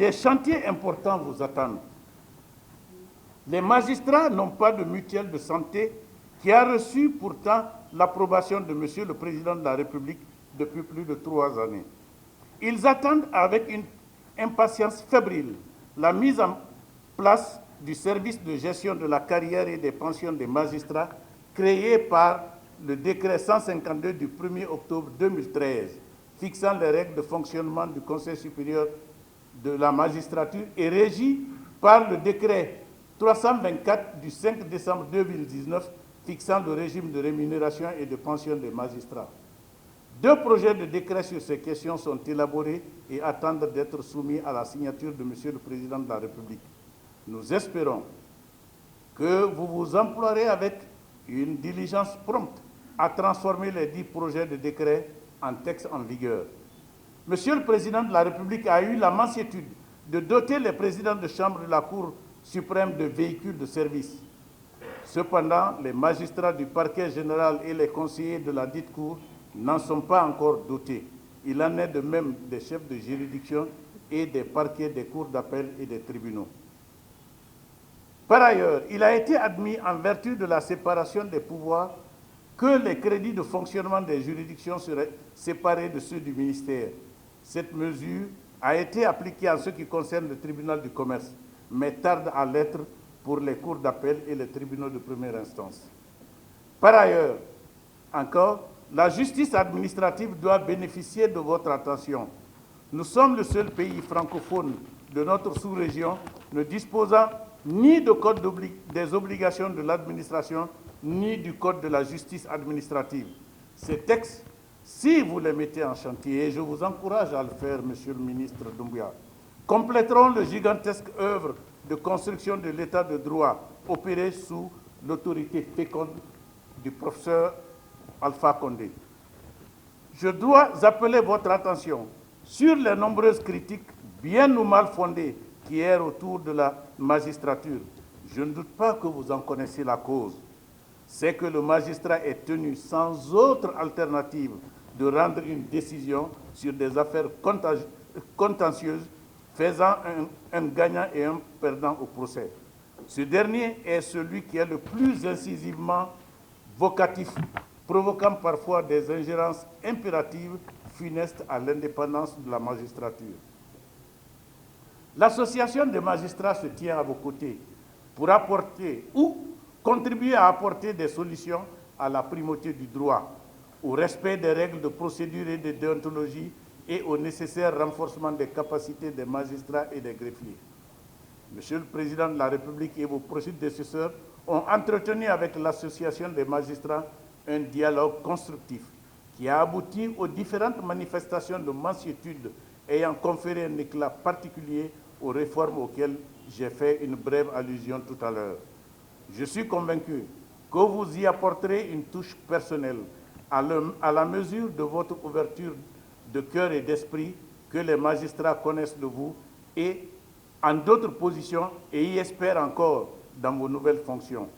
Des chantiers importants vous attendent. Les magistrats n'ont pas de mutuelle de santé qui a reçu pourtant l'approbation de M. le Président de la République depuis plus de 3 années. Ils attendent avec une impatience fébrile la mise en place du service de gestion de la carrière et des pensions des magistrats créé par le décret 152 du 1er octobre 2013 fixant les règles de fonctionnement du Conseil supérieur de la magistrature et régi par le décret 324 du 5 décembre 2019 fixant le régime de rémunération et de pension des magistrats. 2 projets de décret sur ces questions sont élaborés et attendent d'être soumis à la signature de M. le Président de la République. Nous espérons que vous vous emploierez avec une diligence prompte à transformer les 10 projets de décret en textes en vigueur. Monsieur le Président de la République a eu la mansuétude de doter les présidents de chambre de la Cour suprême de véhicules de service. Cependant, les magistrats du parquet général et les conseillers de la dite Cour n'en sont pas encore dotés. Il en est de même des chefs de juridiction et des parquets des cours d'appel et des tribunaux. Par ailleurs, il a été admis en vertu de la séparation des pouvoirs que les crédits de fonctionnement des juridictions seraient séparés de ceux du ministère. Cette mesure a été appliquée en ce qui concerne le tribunal du commerce, mais tarde à l'être pour les cours d'appel et les tribunaux de première instance. Par ailleurs, encore, la justice administrative doit bénéficier de votre attention. Nous sommes le seul pays francophone de notre sous-région ne disposant ni de code des obligations de l'administration, ni du code de la justice administrative. Ces textes, si vous les mettez en chantier, et je vous encourage à le faire, Monsieur le ministre Doumbouya, compléteront le gigantesque œuvre de construction de l'état de droit opéré sous l'autorité féconde du professeur Alpha Condé. Je dois appeler votre attention sur les nombreuses critiques, bien ou mal fondées, qui errent autour de la magistrature. Je ne doute pas que vous en connaissez la cause. C'est que le magistrat est tenu sans autre alternative de rendre une décision sur des affaires contentieuses, faisant un gagnant et un perdant au procès. Ce dernier est celui qui est le plus incisivement vocatif, provoquant parfois des ingérences impératives funestes à l'indépendance de la magistrature. L'association des magistrats se tient à vos côtés pour apporter ou contribuer à apporter des solutions à la primauté du droit, au respect des règles de procédure et de déontologie et au nécessaire renforcement des capacités des magistrats et des greffiers. Monsieur le Président de la République et vos prédécesseurs ont entretenu avec l'Association des magistrats un dialogue constructif qui a abouti aux différentes manifestations de mansuétude ayant conféré un éclat particulier aux réformes auxquelles j'ai fait une brève allusion tout à l'heure. Je suis convaincu que vous y apporterez une touche personnelle à la mesure de votre ouverture de cœur et d'esprit que les magistrats connaissent de vous et en d'autres positions et y espèrent encore dans vos nouvelles fonctions.